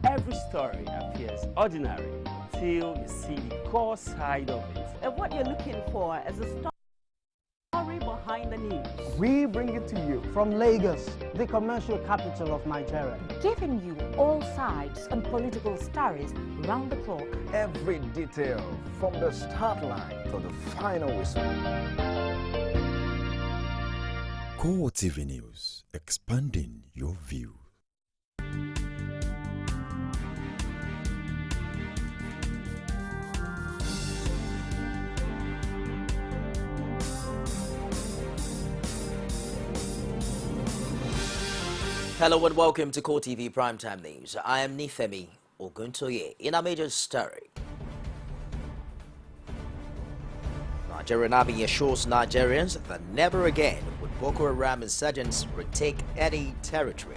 Every story appears ordinary till you see the core side of it. And what you're looking for is a story behind the news. We bring it to you from Lagos, the commercial capital of Nigeria. Giving you all sides and political stories round the clock. Every detail from the start line to the final whistle. CoreTV News, expanding your view. Hello and welcome to CoreTV Primetime News. I am Nifemi Oguntoye. In our major story, Nigerian Army assures Nigerians that never again would Boko Haram insurgents retake any territory.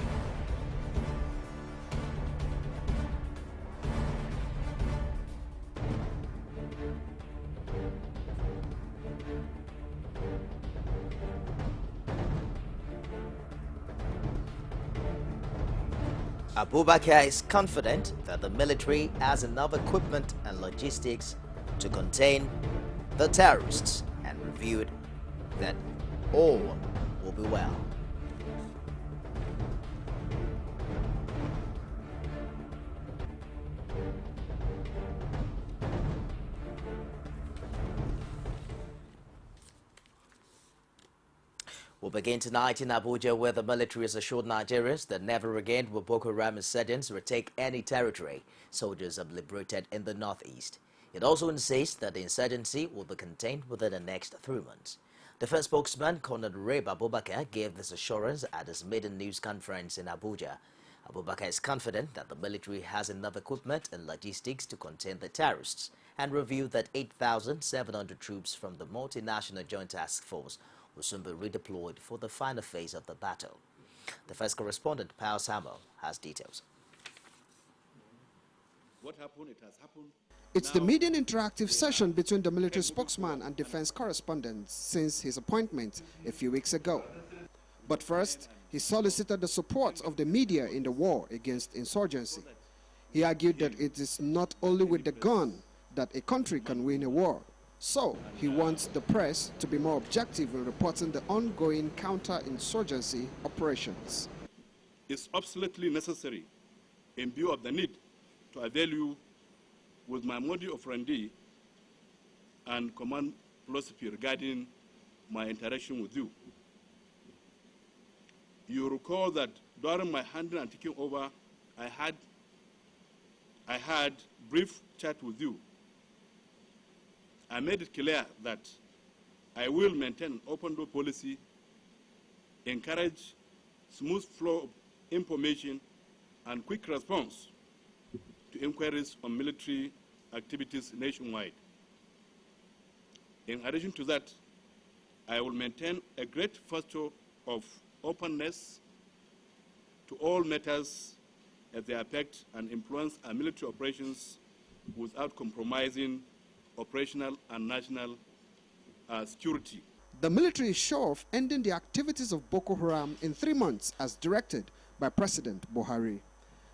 Abubakar is confident that the military has enough equipment and logistics to contain the terrorists and reviewed that all will be well. We'll begin tonight in Abuja, where the military has assured Nigerians that never again will Boko Haram insurgents retake any territory soldiers have liberated in the northeast. It also insists that the insurgency will be contained within the next 3 months. Defense spokesman Colonel Reb Abubakar gave this assurance at his maiden news conference in Abuja. Abubakar is confident that the military has enough equipment and logistics to contain the terrorists and revealed that 8,700 troops from the multinational Joint Task Force will soon be redeployed for the final phase of the battle. Defense correspondent Pao Samuel has details. What happened, it has happened. It's the median interactive session between the military spokesman and defense correspondent since his appointment a few weeks ago. But first, he solicited the support of the media in the war against insurgency. He argued that it is not only with the gun that a country can win a war. So, he wants the press to be more objective in reporting the ongoing counter-insurgency operations. It's absolutely necessary, in view of the need to avail you with my modus operandi and command philosophy regarding my interaction with you. You recall that during my handling and taking over, I had brief chat with you. I made it clear that I will maintain an open door policy, encourage smooth flow of information and quick response to inquiries on military activities nationwide. In addition to that, I will maintain a great posture of openness to all matters as they affect and influence our military operations without compromising operational and national security. The military is sure of ending the activities of Boko Haram in 3 months as directed by President Buhari.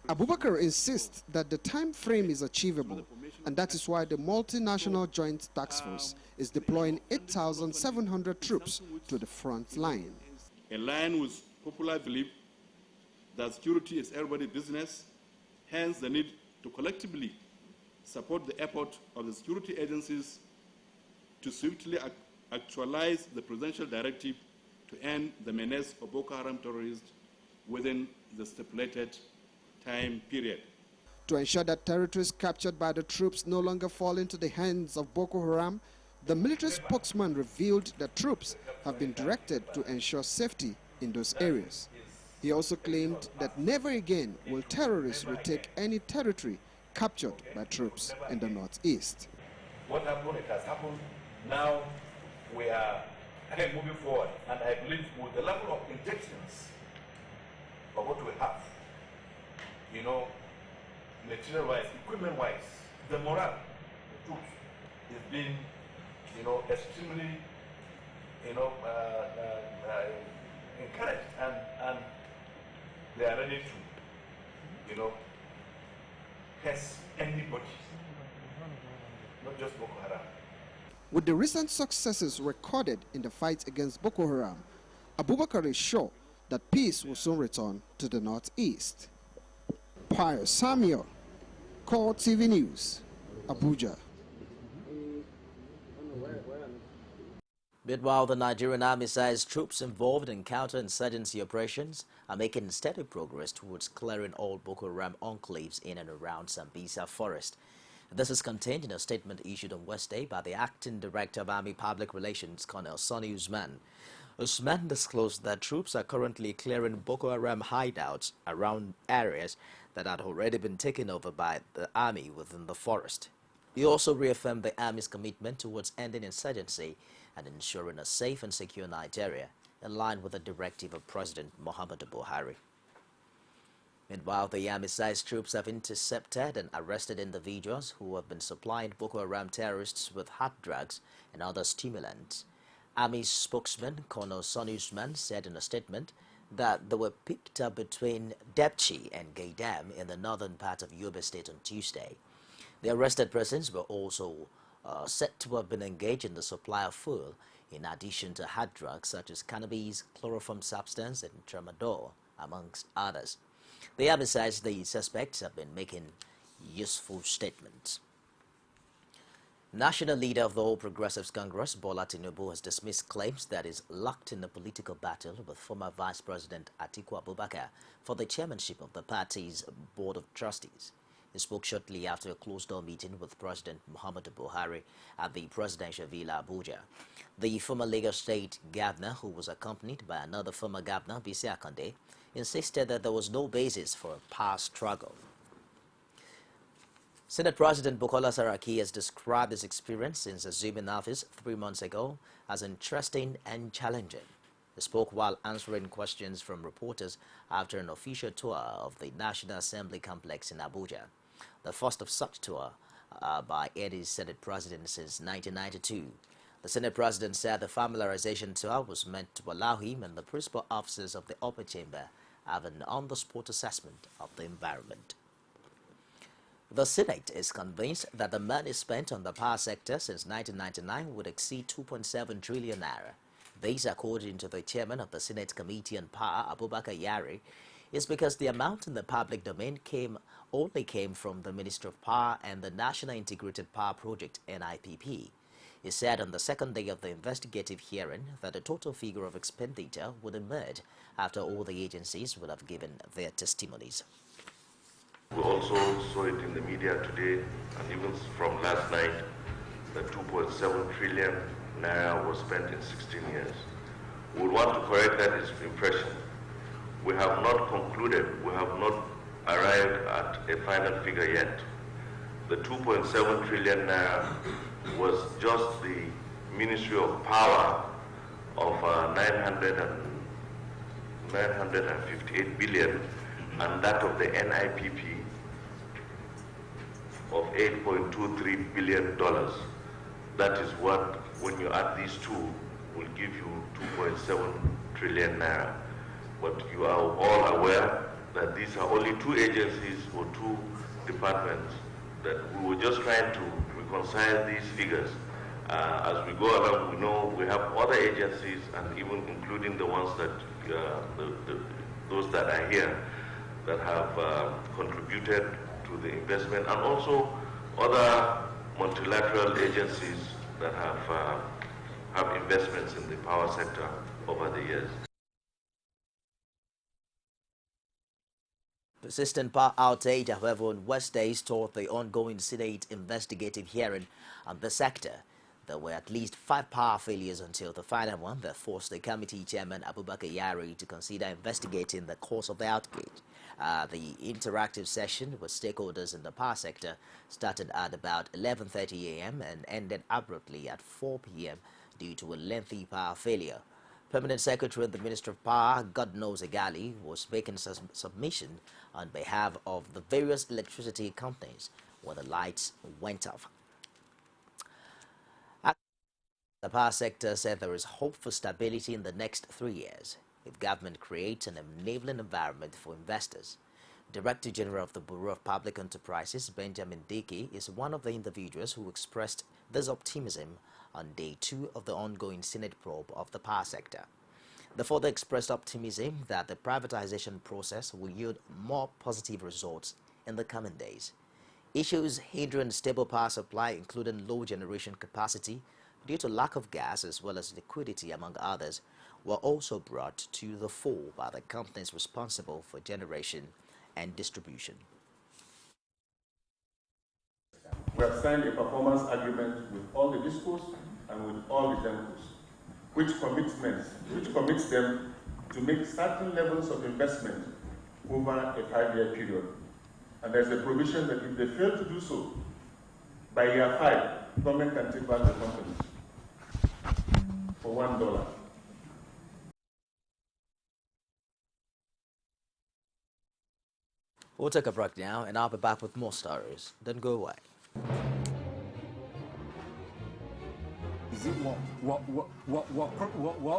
Abubakar insists that the time frame is achievable, and that is why the multinational Joint Task Force is deploying 8,700 troops to the front line. In line with popular belief that security is everybody's business, hence the need to collectively support the effort of the security agencies to swiftly actualize the presidential directive to end the menace of Boko Haram terrorists within the stipulated time period. To ensure that territories captured by the troops no longer fall into the hands of Boko Haram, the military spokesman revealed that troops have been directed to ensure safety in those areas. He also claimed that never again will terrorists retake any territory captured by troops in the northeast. What happened, it has happened. Now we are moving forward, and I believe with the level of injections of what we have, you know, material-wise, equipment-wise, the morale of the troops is being, you know, extremely, you know, encouraged, and they are ready to, you know, has anybody, not just Boko Haram. With the recent successes recorded in the fight against Boko Haram, Abubakar is sure that peace will soon return to the northeast. Pius Samuel, CoreTV News, Abuja. Meanwhile, the Nigerian Army says troops involved in counterinsurgency operations are making steady progress towards clearing all Boko Haram enclaves in and around Sambisa Forest. This is contained in a statement issued on Wednesday by the Acting Director of Army Public Relations, Colonel Sonny Usman. Usman disclosed that troops are currently clearing Boko Haram hideouts around areas that had already been taken over by the army within the forest. He also reaffirmed the Army's commitment towards ending insurgency and ensuring a safe and secure Nigeria, in line with the directive of President Muhammadu Buhari. Meanwhile, the Army-sized troops have intercepted and arrested individuals who have been supplying Boko Haram terrorists with hard drugs and other stimulants. Army spokesman Colonel Sonny Usman said in a statement that they were picked up between Depchi and Gaidam in the northern part of Yobe State on Tuesday. The arrested persons were also said to have been engaged in the supply of fuel, in addition to hard drugs such as cannabis, chloroform substance, and tramadol, amongst others. The Army says the suspects have been making useful statements. National leader of the All Progressives Congress, Bola Tinubu, has dismissed claims that is locked in a political battle with former Vice President Atiku Abubakar for the chairmanship of the party's Board of Trustees. He spoke shortly after a closed-door meeting with President Muhammadu Buhari at the presidential villa Abuja. The former Lagos State governor, who was accompanied by another former governor, Bisi Akande, insisted that there was no basis for a power struggle. Senate President Bukola Saraki has described his experience since assuming office 3 months ago as interesting and challenging. He spoke while answering questions from reporters after an official tour of the National Assembly complex in Abuja, the first of such tour by any Senate President since 1992. The Senate President said the familiarization tour was meant to allow him and the principal officers of the upper chamber have an on-the-spot assessment of the environment. The Senate is convinced that the money spent on the power sector since 1999 would exceed 2.7 trillion naira. This, according to the chairman of the Senate Committee on Power, Abubakar Yari, is because the amount in the public domain only came from the Ministry of Power and the National Integrated Power Project, NIPP. He said on the second day of the investigative hearing that the total figure of expenditure would emerge after all the agencies would have given their testimonies. We also saw it in the media today and even from last night that 2.7 trillion naira was spent in 16 years. We would want to correct that impression. We have not concluded, we have not arrived at a final figure yet. The 2.7 trillion naira was just the Ministry of Power of 958 billion and that of the NIPP of $8.23 billion. That is what, when you add these two, will give you 2.7 trillion naira. But you are all aware that these are only two agencies or two departments, that we were just trying to reconcile these figures. As we go along, we know we have other agencies, and even including the ones that, those that are here, that have contributed to the investment, and also other multilateral agencies that have investments in the power sector over the years. Persistent power outage, however, on Wednesday stalled the ongoing Senate investigative hearing on the sector. There were at least 5 power failures until the final one that forced the committee chairman Abubakar Yari to consider investigating the cause of the outage. The interactive session with stakeholders in the power sector started at about 11:30 a.m. and ended abruptly at 4 p.m. due to a lengthy power failure. Permanent Secretary of the Ministry of Power, Godknows Egali, was making submission on behalf of the various electricity companies when the lights went off. The power sector said there is hope for stability in the next 3 years if government creates an enabling environment for investors. Director General of the Bureau of Public Enterprises, Benjamin Dike, is one of the individuals who expressed this optimism on day 2 of the ongoing Senate probe of the power sector. The further expressed optimism that the privatization process will yield more positive results in the coming days. Issues hindering stable power supply, including low generation capacity due to lack of gas as well as liquidity, among others, were also brought to the fore by the companies responsible for generation and distribution. We have signed a performance agreement with all the discos and with all the gencos, which commits them to make certain levels of investment over a 5-year period. And there's a provision that if they fail to do so, by year 5, government can take back the company for $1. We'll take a break now, and I'll be back with more stories. Don't go away. Is it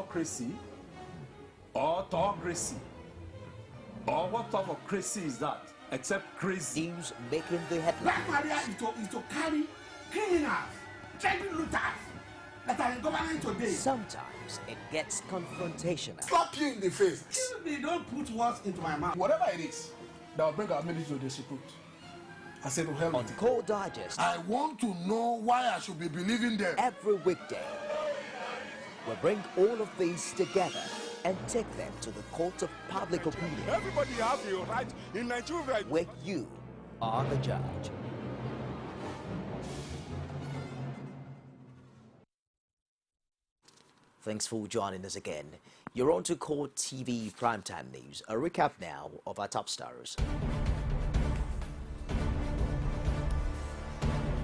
crazy or autocracy? Or what type of crazy is that? Except crazy. News making the headlines. Black Maria is to carry criminals, child looters that are in government today. Sometimes it gets confrontational. Slap you in the face. They don't put words into my mouth. Whatever it is that will bring our military to disrepute, I said to hell. On Core Digest, I want to know why I should be believing them. Every weekday, we bring all of these together and take them to the court of public opinion. Everybody has a right in Nigeria, where you are the judge. Thanks for joining us again. You're on to CoreTV Primetime News. A recap now of our top stories.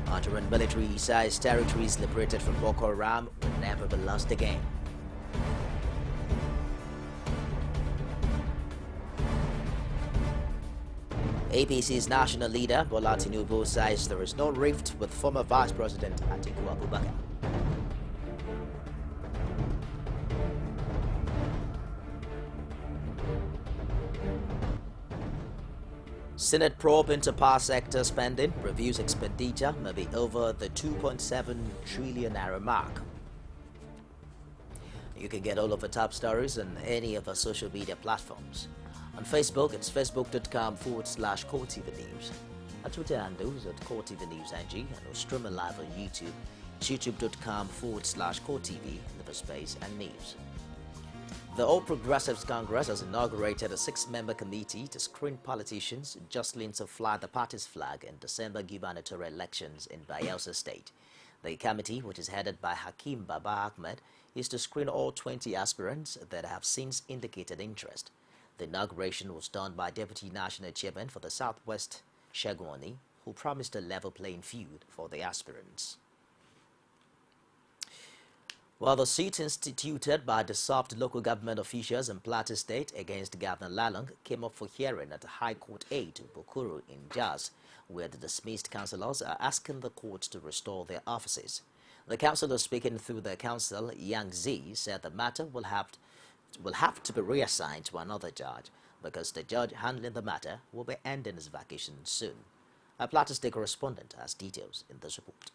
Nigerian military says territories liberated from Boko Haram will never be lost again. APC's national leader, Bola Tinubu, says there is no rift with former Vice President Atiku Abubakar. Senate probe into power sector spending reviews expenditure may be over the 2.7 trillion naira mark. You can get all of the top stories on any of our social media platforms. On Facebook, it's facebook.com/CoreTV News. Our Twitter handles at CoreTV News NG, and we're streaming live on YouTube. It's youtube.com/CoreTV, space and news. The All Progressives Congress has inaugurated a 6-member committee to screen politicians jostling to fly the party's flag in December gubernatorial elections in Bayelsa State. The committee, which is headed by Hakeem Baba Ahmed, is to screen all 20 aspirants that have since indicated interest. The inauguration was done by Deputy National Chairman for the Southwest, Shegwani, who promised a level playing field for the aspirants. While the suit instituted by dissolved local government officials in Plateau State against Governor Lalong came up for hearing at the High Court 8 Bukuru in Jazz, where the dismissed councillors are asking the court to restore their offices. The councillor speaking through the council, Yang Zi, said the matter will have to be reassigned to another judge because the judge handling the matter will be ending his vacation soon. Our Plateau State correspondent has details in this report.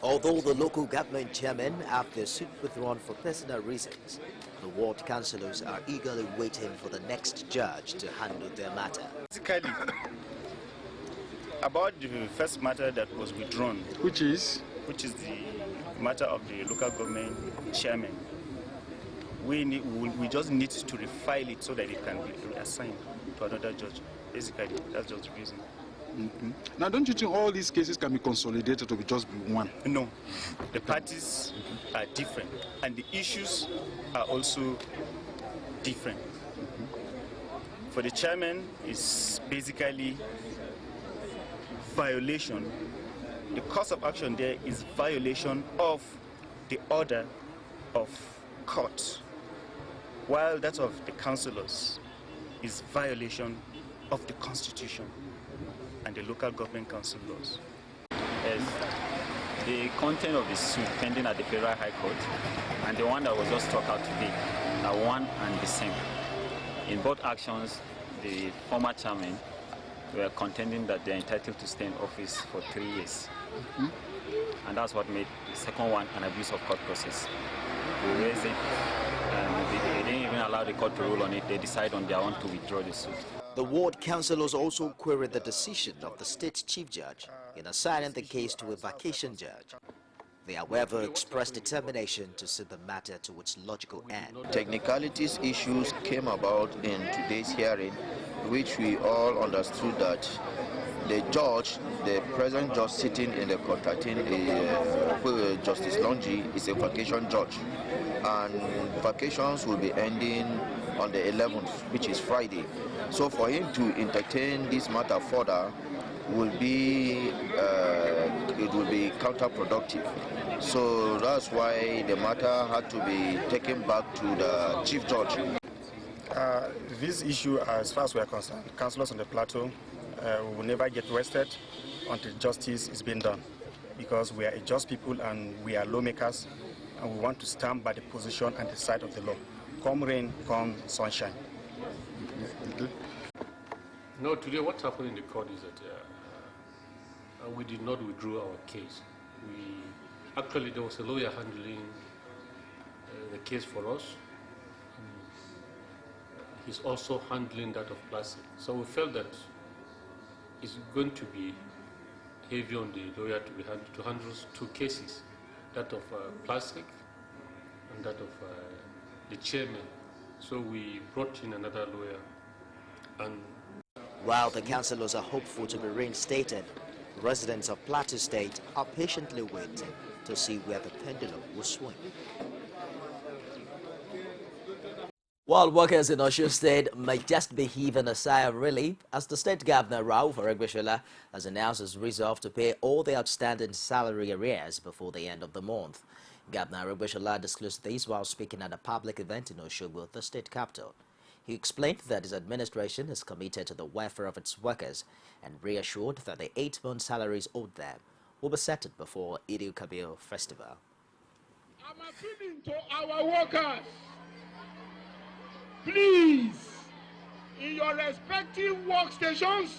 Although the local government chairmen have their suit withdrawn for personal reasons, the ward councillors are eagerly waiting for the next judge to handle their matter. Basically, about the first matter that was withdrawn, which is the matter of the local government chairman, we just need to refile it so that it can be assigned to another judge. Basically, that's just the reason. Now, don't you think all these cases can be consolidated to be just one? No. The parties are different, and the issues are also different. For the chairman, it's basically violation. The course of action there is violation of the order of court, while that of the councillors is violation of the Constitution and the local government council laws. Yes, the content of the suit pending at the Federal High Court and the one that was just struck out today are one and the same. In both actions, the former chairmen were contending that they're entitled to stay in office for 3 years. And that's what made the second one an abuse of court process. We raised it, and they didn't even allow the court to rule on it. They decided on their own to withdraw the suit. The ward councillors also queried the decision of the state's chief judge in assigning the case to a vacation judge. They, however, expressed determination to see the matter to its logical end. Technicalities issues came about in today's hearing, which we all understood that the judge, the present judge sitting in the court, Justice Longi, is a vacation judge, and vacations will be ending on the 11th, which is Friday. So for him to entertain this matter further will be counterproductive. So that's why the matter had to be taken back to the chief judge. This issue, as far as we are concerned, councillors on the plateau will never get rested until justice is being done, because we are a just people and we are lawmakers, and we want to stand by the position and the side of the law. Come rain, come sunshine. No, today what happened in the court is that we did not withdraw our case. Actually, there was a lawyer handling the case for us. He's also handling that of plastic. So we felt that it's going to be heavy on the lawyer to handle two cases, that of plastic and that of the chairman. So we brought in another lawyer. And while the councillors are hopeful to be reinstated, residents of Plateau State are patiently waiting to see where the pendulum will swing. While workers in Osun State may just be heaving a sigh of relief as the State Governor Rauf Aregbesola has announced his resolve to pay all the outstanding salary arrears before the end of the month. Governor Aregbesola disclosed this while speaking at a public event in Osogbo, the state capital. He explained that his administration is committed to the welfare of its workers and reassured that the 8-month salaries owed them will be settled before Eid-el-Kabir festival. I'm appealing to our workers. Please, in your respective workstations,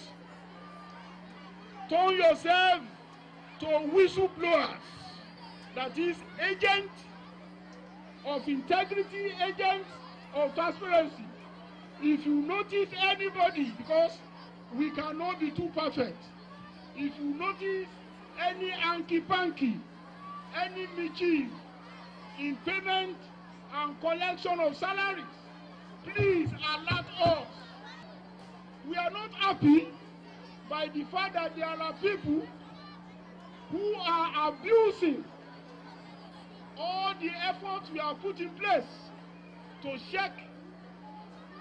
turn yourself to whistleblowers, that is, agents of integrity, agents of transparency. If you notice anybody, because we cannot be too perfect, if you notice any hanky-panky, any mischief in payment and collection of salaries, please alert us. We are not happy by the fact that there are people who are abusing all the efforts we have put in place to check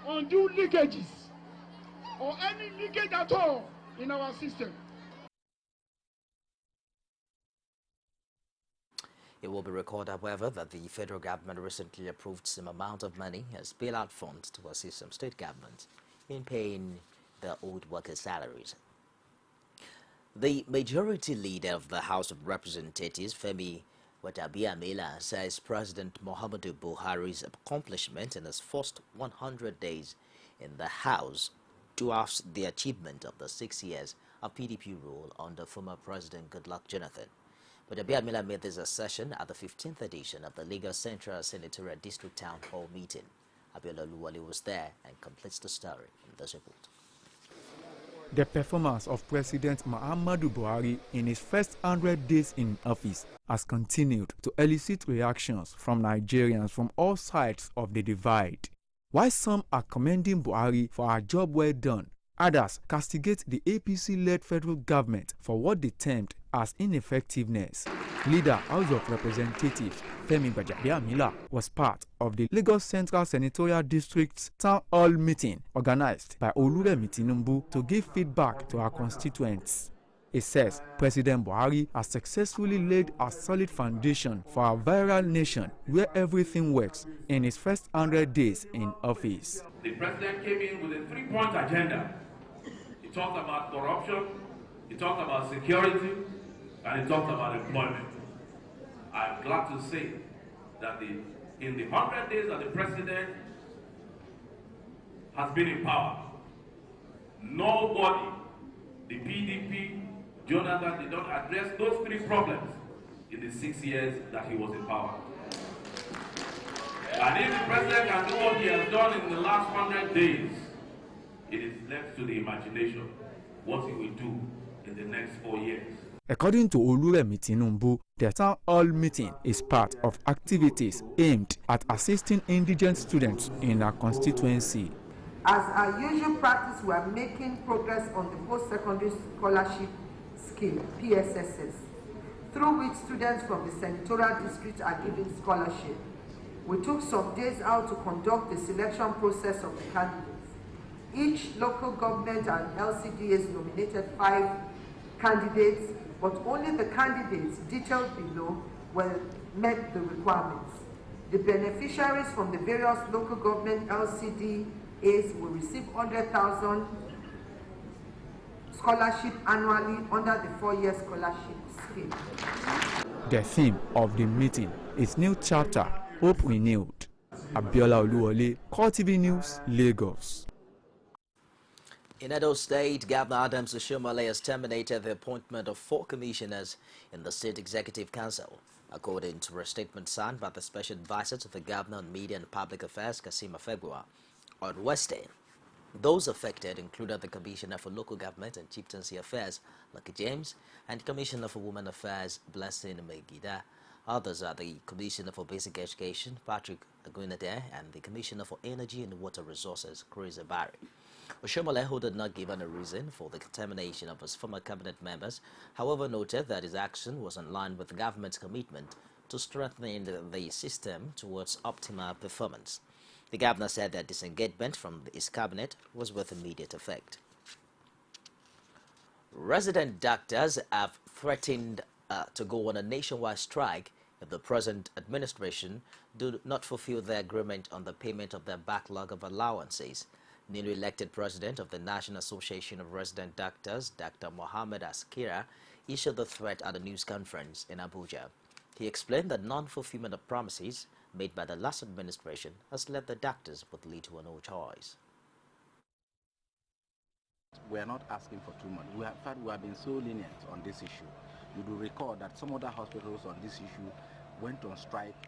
undue leakages or any leakage at all in our system. It will be recorded, however, that the federal government recently approved some amount of money as bailout funds to assist some state governments in paying their old workers' salaries. The majority leader of the House of Representatives, Femi Wadabiamila, says President Muhammadu Buhari's accomplishment in his first 100 days in the House dwarfs the achievement of the 6 years of PDP rule under former President Goodluck Jonathan. Wadabiamila made this assertion at the 15th edition of the Lagos Central Senatorial District Town Hall meeting. Abiola Oluwole was there and completes the story in this report. The performance of President Muhammadu Buhari in his first 100 days in office has continued to elicit reactions from Nigerians from all sides of the divide. While some are commending Buhari for a job well done, others castigate the APC-led federal government for what they termed as ineffectiveness. Leader House of Representatives Femi Gbajabiamila was part of the Lagos Central Senatorial District's Town Hall meeting organized by Oluremi Tinubu to give feedback to our constituents. It says President Buhari has successfully laid a solid foundation for a viral nation where everything works in his first 100 days in office. The president came in with a 3-point agenda. He talked about corruption, he talked about security, and he talked about employment. I'm glad to say that in the 100 days that the president has been in power, nobody the PDP, Jonathan did not address those three problems in the 6 years that he was in power. And if the president can do what he has done in the last 100 days, it is left to the imagination what he will do in the next 4 years. According to Oluremi Tinubu, the town hall meeting is part of activities aimed at assisting indigent students in our constituency. As our usual practice, we are making progress on the post-secondary scholarship scheme, PSSS, through which students from the senatorial district are given scholarship. We took some days out to conduct the selection process of the candidates. Each local government and LCDAs nominated 5 candidates, but only the candidates detailed below met the requirements. The beneficiaries from the various local government LCDAs will receive 100,000 scholarship annually under the 4-year scholarship scheme. The theme of the meeting is New Charter, Hope Renewed. Abiola Oluwole, CoreTV News, Lagos. In Edo State, Governor Adams Oshiomhole has terminated the appointment of 4 commissioners in the State Executive Council, according to a statement signed by the Special Advisor to the Governor on Media and Public Affairs, Kasim Afegua. On Wednesday, those affected included the Commissioner for Local Government and Chieftaincy Affairs, Lucky James, and Commissioner for Women Affairs, Blessing Megida. Others are the Commissioner for Basic Education, Patrick Aguinade, and the Commissioner for Energy and Water Resources, Chris Abari. Oshiomhole, who did not give a reason for the termination of his former cabinet members, however noted that his action was in line with the government's commitment to strengthening the system towards optimal performance. The governor said that disengagement from his cabinet was with immediate effect. Resident doctors have threatened to go on a nationwide strike if the present administration do not fulfill their agreement on the payment of their backlog of allowances. Newly elected president of the National Association of Resident Doctors, Dr. Mohammed Askira, issued the threat at a news conference in Abuja. He explained that non-fulfillment of promises made by the last administration has left the doctors with little or no choice. We are not asking for too much. We have been so lenient on this issue. You do recall that some other hospitals on this issue went on strike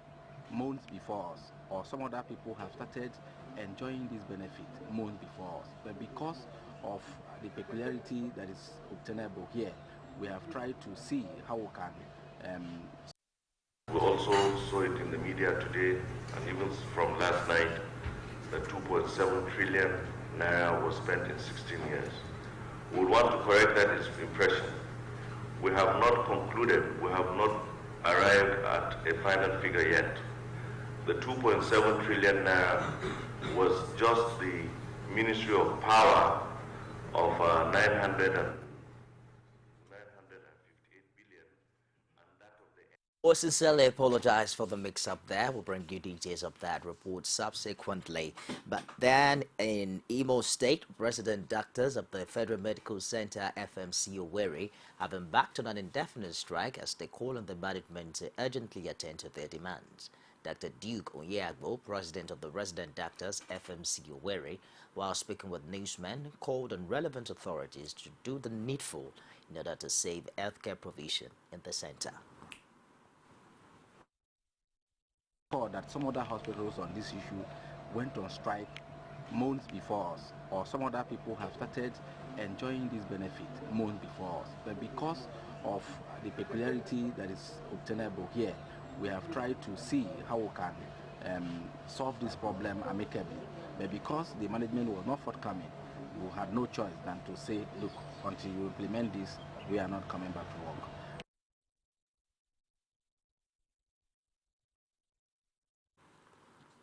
months before us, or some other people have started enjoying this benefit months before us. But because of the peculiarity that is obtainable here, we have tried to see how we can. We also saw it in the media today, and even from last night, that 2.7 trillion naira was spent in 16 years. We would want to correct that impression. We have not concluded, we have not arrived at a final figure yet. The 2.7 trillion naira was just the Ministry of Power of 958 billion. We sincerely apologize for the mix-up there. We'll bring you details of that report subsequently. But then in Imo State, resident doctors of the Federal Medical Center FMC Owerri have embarked on an indefinite strike as they call on the management to urgently attend to their demands. Dr. Duke Onyegbo, president of the resident doctors FMC Owerri, while speaking with newsmen, called on relevant authorities to do the needful in order to save healthcare provision in the center. That some other hospitals on this issue went on strike months before us, or some other people have started enjoying this benefit months before us. But because of the peculiarity that is obtainable here, we have tried to see how we can solve this problem amicably. But because the management was not forthcoming, we had no choice than to say, look, until you implement this, we are not coming back to work.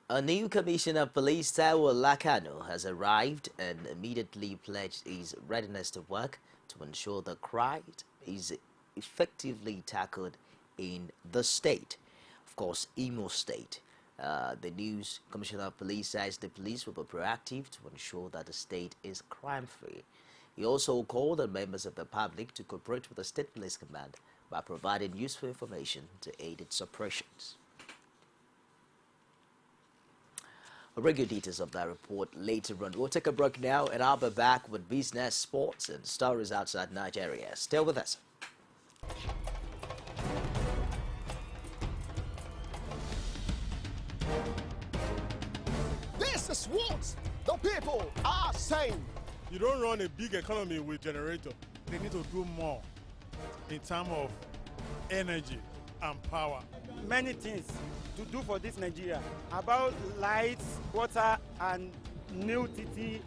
A new Commissioner of Police, Taiwo Lakano, has arrived and immediately pledged his readiness to work to ensure the crime is effectively tackled in the state. Of course, Imo State. The news Commissioner of Police says the police will be proactive to ensure that the state is crime-free. He also called on members of the public to cooperate with the State Police Command by providing useful information to aid its operations. I'll bring you details of that report later on. We'll take a break now, and I'll be back with business, sports, and stories outside Nigeria. Stay with us. This is what the people are saying. You don't run a big economy with generator. They need to do more in terms of energy and power. Many things to do for this Nigeria about lights, water, and new TT.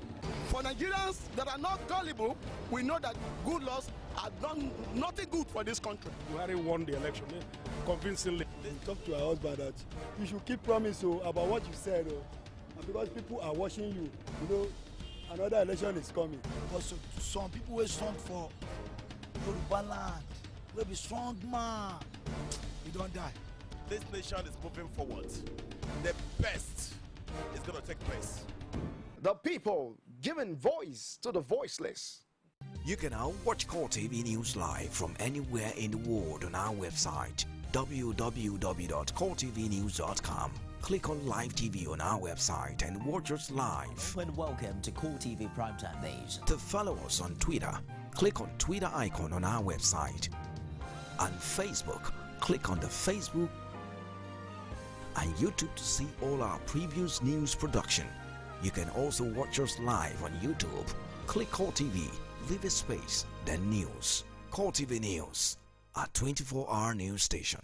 For Nigerians that are not gullible, we know that good laws have done nothing good for this country. Buhari won the election convincingly. Talk to her husband that you should keep promise about what you said, and because people are watching you, you know, another election is coming. Also, some people will stand for Yoruba land. Will be strong man. You don't die. This nation is moving forward. The best is going to take place. The people giving voice to the voiceless. You can now watch CoreTV News live from anywhere in the world on our website www.coretvnews.com. Click on Live TV on our website and watch us live. And welcome to CoreTV Primetime News. To follow us on Twitter, click on Twitter icon on our website. On Facebook, click on the Facebook and YouTube to see all our previous news production. You can also watch us live on YouTube. Click CoreTV, leave a space, then news. CoreTV News, a 24-hour news station.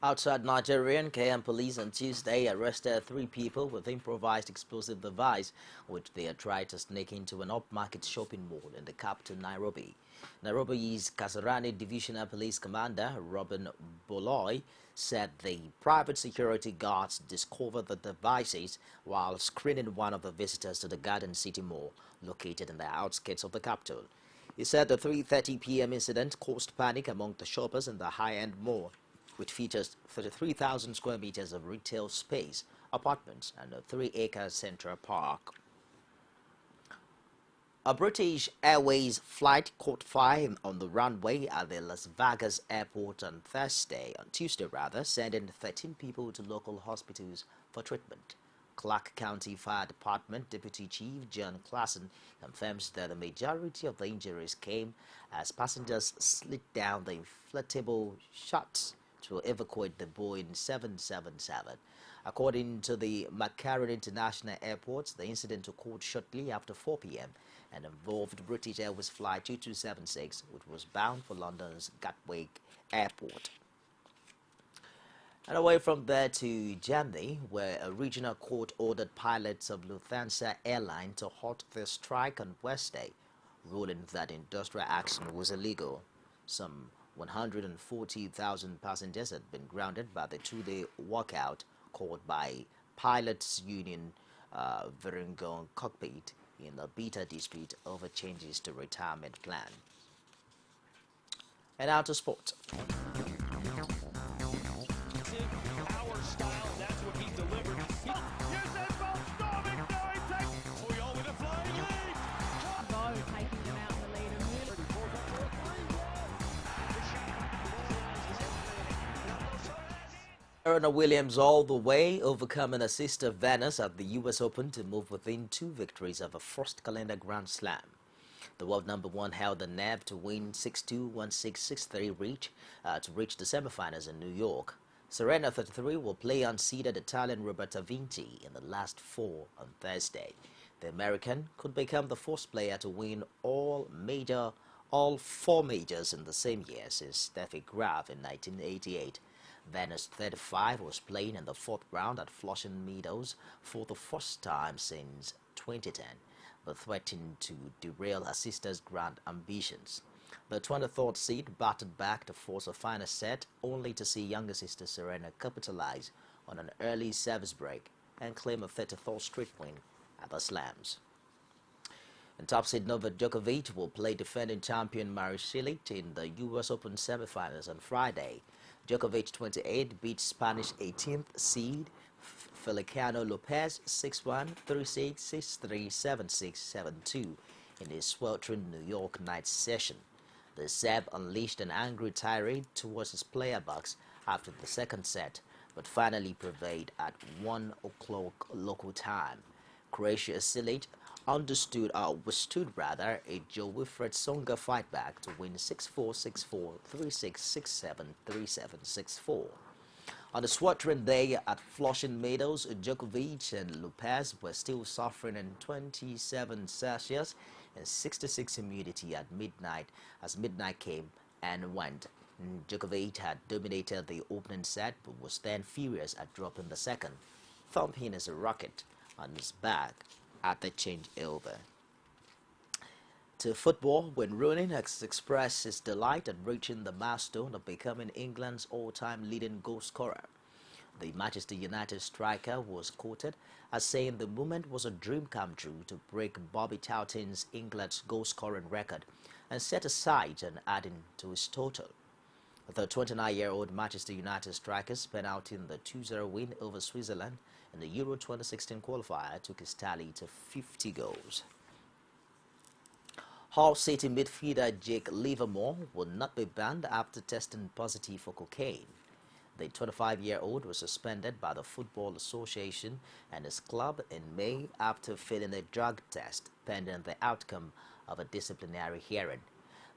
Outside Nigerian, KM police on Tuesday arrested 3 people with improvised explosive device, which they had tried to sneak into an upmarket shopping mall in the capital, Nairobi. Nairobi's Kasarani Divisional Police Commander, Robin Boloy, said the private security guards discovered the devices while screening one of the visitors to the Garden City Mall, located in the outskirts of the capital. He said the 3:30 p.m. incident caused panic among the shoppers in the high-end mall, which features 33,000 square meters of retail space, apartments, and a 3-acre central park. A British Airways flight caught fire on the runway at the Las Vegas airport on Tuesday, sending 13 people to local hospitals for treatment. Clark County Fire Department Deputy Chief John Klassen confirms that the majority of the injuries came as passengers slid down the inflatable chutes to evacuate the Boeing 777. According to the McCarran International Airport, the incident occurred shortly after 4 p.m. and involved British Airways Flight 2276, which was bound for London's Gatwick Airport. And away from there to Germany, where a regional court ordered pilots of Lufthansa airline to halt their strike on Wednesday, ruling that industrial action was illegal. Some 140,000 passengers had been grounded by the 2-day walkout called by pilots union Vereniging Cockpit in a bitter dispute over changes to retirement plan. And out to sport. Serena Williams all the way, overcoming her sister Venus at the U.S. Open to move within 2 victories of her first calendar Grand Slam. The world number 1 held the nerve to win 6-2, 1-6, 6-3 to reach the semifinals in New York. Serena, 33, will play unseeded Italian Roberta Vinci in the last 4 on Thursday. The American could become the first player to win all 4 majors in the same year since Steffi Graf in 1988. Venus, 35, was playing in the 4th round at Flushing Meadows for the first time since 2010, but threatened to derail her sister's grand ambitions. The 23rd seed batted back to force a final set, only to see younger sister Serena capitalize on an early service break and claim a 33rd straight win at the Slams. And top seed Novak Djokovic will play defending champion Maris Cilic in the U.S. Open semifinals on Friday. Djokovic, 28, beat Spanish 18th seed Feliciano Lopez 6-1, 3-6, 6-3, 7-6, 7-2 in his sweltering New York night session. The Serb unleashed an angry tirade towards his player box after the second set, but finally prevailed at 1 o'clock local time. Croatia withstood a Joe Wilfred Songa fight back to win 6-4, 6-4, 3-6, 6-7, 3-7, 6-4. On the swattering day at Flushing Meadows, Djokovic and Lopez were still suffering in 27 Celsius and 66 humidity at midnight as midnight came and went. Djokovic had dominated the opening set but was then furious at dropping the second, thumping his racket on his back at the changeover. To football, when Rooney has expressed his delight at reaching the milestone of becoming England's all-time leading goal scorer. The Manchester United striker was quoted as saying the moment was a dream come true to break Bobby Charlton's England's goal-scoring record and set a sight on adding to his total. The 29-year-old Manchester United striker spent out in the 2-0 win over Switzerland in the Euro 2016 qualifier took his tally to 50 goals. Hull City midfielder Jake Livermore will not be banned after testing positive for cocaine. The 25-year-old was suspended by the Football Association and his club in May after failing a drug test pending the outcome of a disciplinary hearing.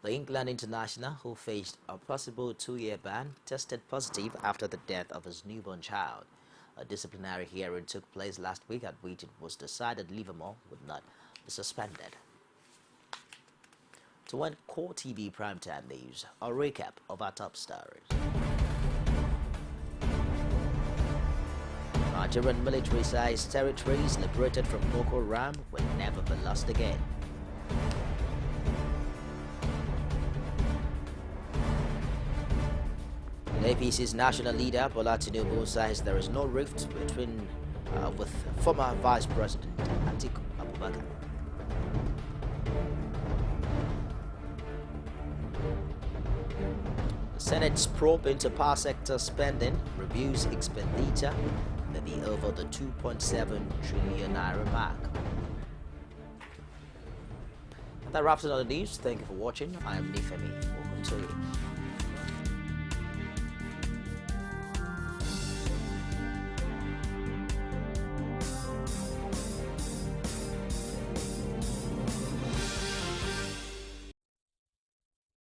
The England international, who faced a possible 2-year ban, tested positive after the death of his newborn child. A disciplinary hearing took place last week at which it was decided Livermore would not be suspended. To end CoreTV Primetime News, a recap of our top stories. Nigerian military-sized territories liberated from Boko Haram will never be lost again. APC's national leader Bola Tinubu says there is no rift with former Vice President Atiku Abubakar. The Senate's probe into power sector spending reviews expenditure may be over the 2.7 trillion naira mark. And that wraps it up on the news. Thank you for watching. I am Nifemi. Welcome to you.